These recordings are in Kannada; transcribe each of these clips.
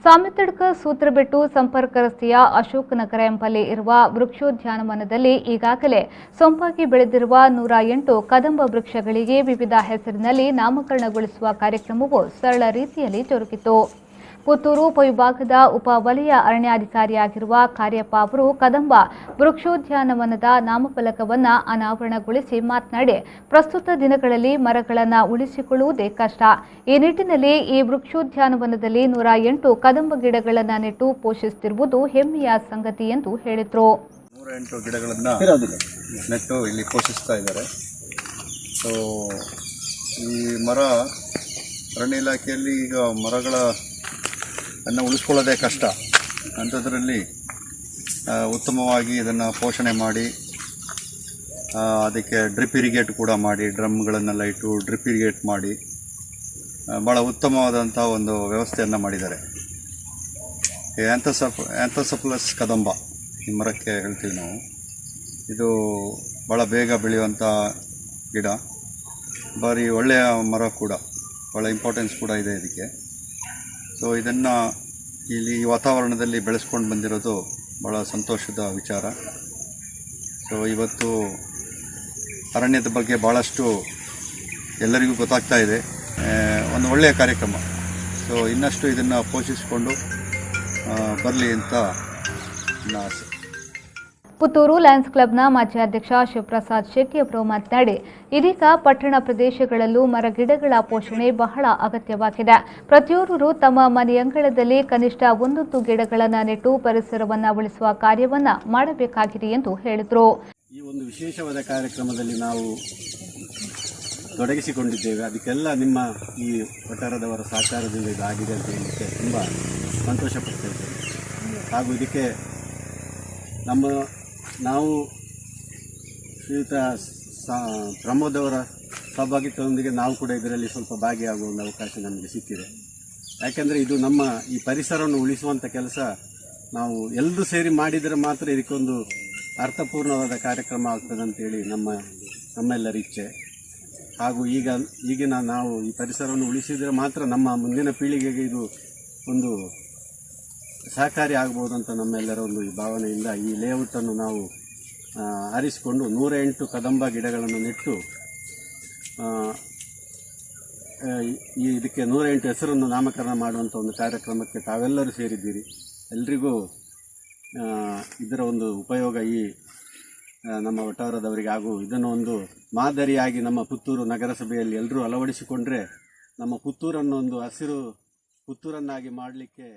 ಸಾಮಿತಡ್ಕ ಸೂತ್ರಬೆಟ್ಟು ಸಂಪರ್ಕ ರಸ್ತೆಯ ಅಶೋಕ್ ನಗರ ಎಂಬಲ್ಲಿ ಇರುವ ವೃಕ್ಷೋದ್ಯಾನವನದಲ್ಲಿ ಈಗಾಗಲೇ ಸೊಂಪಾಗಿ ಬೆಳೆದಿರುವ 108 ಕದಂಬ ವೃಕ್ಷಗಳಿಗೆ ವಿವಿಧ ಹೆಸರಿನಲ್ಲಿ ನಾಮಕರಣಗೊಳಿಸುವ ಕಾರ್ಯಕ್ರಮವು ಸರಳ ರೀತಿಯಲ್ಲಿ ಜರುಗಿತು. ಪುತ್ತೂರು ಉಪವಿಭಾಗದ ಉಪವಲಯ ಅರಣ್ಯಾಧಿಕಾರಿಯಾಗಿರುವ ಕಾರ್ಯಪ್ಪ ಅವರು ಕದಂಬ ವೃಕ್ಷೋದ್ಯಾನವನದ ನಾಮಫಲಕವನ್ನು ಅನಾವರಣಗೊಳಿಸಿ ಮಾತನಾಡಿ, ಪ್ರಸ್ತುತ ದಿನಗಳಲ್ಲಿ ಮರಗಳನ್ನು ಉಳಿಸಿಕೊಳ್ಳುವುದೇ ಕಷ್ಟ. ಈ ನಿಟ್ಟಿನಲ್ಲಿ ಈ ವೃಕ್ಷೋದ್ಯಾನವನದಲ್ಲಿ 108 ಕದಂಬ ಗಿಡಗಳನ್ನು ನೆಟ್ಟು ಪೋಷಿಸುತ್ತಿರುವುದು ಹೆಮ್ಮೆಯ ಸಂಗತಿ ಎಂದು ಹೇಳಿದರು. 108 ಗಿಡಗಳನ್ನು ನೆಟ್ಟು ಇಲ್ಲಿ ಪೋಷಿಸ್ತಾ ಇದ್ದಾರೆ. ಸೊ ಈ ಮರ ಅರಣ್ಯ ಇಲಾಖೆಯಲ್ಲಿ ಈಗ ಮರಗಳನ್ನು ಉಳಿಸ್ಕೊಳ್ಳೋದೇ ಕಷ್ಟ. ಅಂಥದ್ರಲ್ಲಿ ಉತ್ತಮವಾಗಿ ಇದನ್ನು ಪೋಷಣೆ ಮಾಡಿ ಅದಕ್ಕೆ ಡ್ರಿಪ್ ಇರಿಗೇಟ್ ಕೂಡ ಮಾಡಿ, ಡ್ರಮ್ಗಳನ್ನೆಲ್ಲ ಇಟ್ಟು ಡ್ರಿಪ್ ಇರಿಗೇಟ್ ಮಾಡಿ ಭಾಳ ಉತ್ತಮವಾದಂಥ ಒಂದು ವ್ಯವಸ್ಥೆಯನ್ನು ಮಾಡಿದ್ದಾರೆ. ಆ್ಯಂಥೋಸಫಲಸ್ ಕದಂಬ ಈ ಮರಕ್ಕೆ ಹೇಳ್ತೀವಿ ನಾವು. ಇದು ಭಾಳ ಬೇಗ ಬೆಳೆಯುವಂಥ ಗಿಡ, ಭಾರಿ ಒಳ್ಳೆಯ ಮರ ಕೂಡ, ಭಾಳ ಇಂಪಾರ್ಟೆನ್ಸ್ ಕೂಡ ಇದೆ ಇದಕ್ಕೆ. ಸೊ ಇದನ್ನು ಇಲ್ಲಿ ವಾತಾವರಣದಲ್ಲಿ ಬೆಳೆಸ್ಕೊಂಡು ಬಂದಿರೋದು ಭಾಳ ಸಂತೋಷದ ವಿಚಾರ. ಸೊ ಇವತ್ತು ಅರಣ್ಯದ ಬಗ್ಗೆ ಭಾಳಷ್ಟು ಎಲ್ಲರಿಗೂ ಗೊತ್ತಾಗ್ತಾ ಇದೆ. ಒಂದು ಒಳ್ಳೆಯ ಕಾರ್ಯಕ್ರಮ. ಸೊ ಇನ್ನಷ್ಟು ಇದನ್ನು ಪೋಷಿಸಿಕೊಂಡು ಬರಲಿ ಅಂತ ನನ್ನ ಆಸೆ. ಪುತ್ತೂರು ಲಯನ್ಸ್ ಕ್ಲಬ್ನ ಮಾಜಿ ಅಧ್ಯಕ್ಷ ಶಿವಪ್ರಸಾದ್ ಶೆಟ್ಟಿ ಅವರು ಮಾತನಾಡಿ, ಇದೀಗ ಪಟ್ಟಣ ಪ್ರದೇಶಗಳಲ್ಲೂ ಮರಗಿಡಗಳ ಪೋಷಣೆ ಬಹಳ ಅಗತ್ಯವಾಗಿದೆ. ಪ್ರತಿಯೊಬ್ಬರು ತಮ್ಮ ಮನೆಯಂಗಳದಲ್ಲಿ ಕನಿಷ್ಠ 1 ಗಿಡಗಳನ್ನು ನೆಟ್ಟು ಪರಿಸರವನ್ನು ಉಳಿಸುವ ಕಾರ್ಯವನ್ನು ಮಾಡಬೇಕಾಗಿದೆ ಎಂದು ಹೇಳಿದರು. ಈ ಒಂದು ವಿಶೇಷವಾದ ಕಾರ್ಯಕ್ರಮದಲ್ಲಿ ನಾವು ತೊಡಗಿಸಿಕೊಂಡಿದ್ದೇವೆ. ಅದಕ್ಕೆಲ್ಲ ನಿಮ್ಮ ಈ ವಠಾರದವರ ಸಹಕಾರದಿಂದ ಇದಾಗಿದೆ ಅಂತ ಹೇಳಲಿಕ್ಕೆ ತುಂಬ ಸಂತೋಷ ಪಡ್ತಾ ಇದ್ದೇವೆ. ಹಾಗೂ ಇದಕ್ಕೆ ನಾವು ಶ್ರೀಯುತ ಪ್ರಮೋದ್ ಅವರ ಸಹಭಾಗಿತ್ವದೊಂದಿಗೆ ನಾವು ಕೂಡ ಇದರಲ್ಲಿ ಸ್ವಲ್ಪ ಭಾಗಿಯಾಗುವ ಒಂದು ಅವಕಾಶ ನಮಗೆ ಸಿಕ್ಕಿದೆ. ಯಾಕೆಂದರೆ ಇದು ನಮ್ಮ ಈ ಪರಿಸರವನ್ನು ಉಳಿಸುವಂಥ ಕೆಲಸ ನಾವು ಎಲ್ಲರೂ ಸೇರಿ ಮಾಡಿದರೆ ಮಾತ್ರ ಇದಕ್ಕೊಂದು ಅರ್ಥಪೂರ್ಣವಾದ ಕಾರ್ಯಕ್ರಮ ಆಗ್ತದೆ ಅಂತೇಳಿ ನಮ್ಮೆಲ್ಲರ ಇಚ್ಛೆ. ಹಾಗೂ ಈಗಿನ ನಾವು ಈ ಪರಿಸರವನ್ನು ಉಳಿಸಿದರೆ ಮಾತ್ರ ನಮ್ಮ ಮುಂದಿನ ಪೀಳಿಗೆಗೆ ಇದು ಒಂದು ಸಹಕಾರಿ ಆಗ್ಬೋದು ಅಂತ ನಮ್ಮೆಲ್ಲರ ಒಂದು ಈ ಭಾವನೆಯಿಂದ ಈ ಲೇಔಟನ್ನು ನಾವು ಆರಿಸಿಕೊಂಡು 108 ಕದಂಬ ಗಿಡಗಳನ್ನು ನೆಟ್ಟು ಇದಕ್ಕೆ 108 ಹೆಸರನ್ನು ನಾಮಕರಣ ಮಾಡುವಂಥ ಒಂದು ಕಾರ್ಯಕ್ರಮಕ್ಕೆ ತಾವೆಲ್ಲರೂ ಸೇರಿದ್ದೀರಿ. ಎಲ್ರಿಗೂ ಇದರ ಒಂದು ಉಪಯೋಗ ಈ ನಮ್ಮ ವಠಾರದವರಿಗೆ ಹಾಗೂ ಇದನ್ನು ಒಂದು ಮಾದರಿಯಾಗಿ ನಮ್ಮ ಪುತ್ತೂರು ನಗರಸಭೆಯಲ್ಲಿ ಎಲ್ಲರೂ ಅಳವಡಿಸಿಕೊಂಡ್ರೆ ನಮ್ಮ ಪುತ್ತೂರನ್ನು ಒಂದು ಹಸಿರು ಪುತ್ತೂರನ್ನಾಗಿ ಮಾಡಲಿಕ್ಕೆ.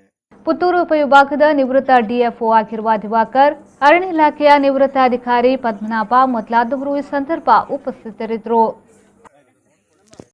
ಪುತ್ತೂರು ಉಪವಿಭಾಗದ ನಿವೃತ್ತ ಡಿಎಫ್ಒ ಆಗಿರುವ ದಿವಾಕರ್, ಅರಣ್ಯ ಇಲಾಖೆಯ ನಿವೃತ್ತ ಅಧಿಕಾರಿ ಪದ್ಮನಾಭ ಮೊದಲಾದವರು ಈ ಸಂದರ್ಭ ಉಪಸ್ಥಿತರಿದ್ದರು.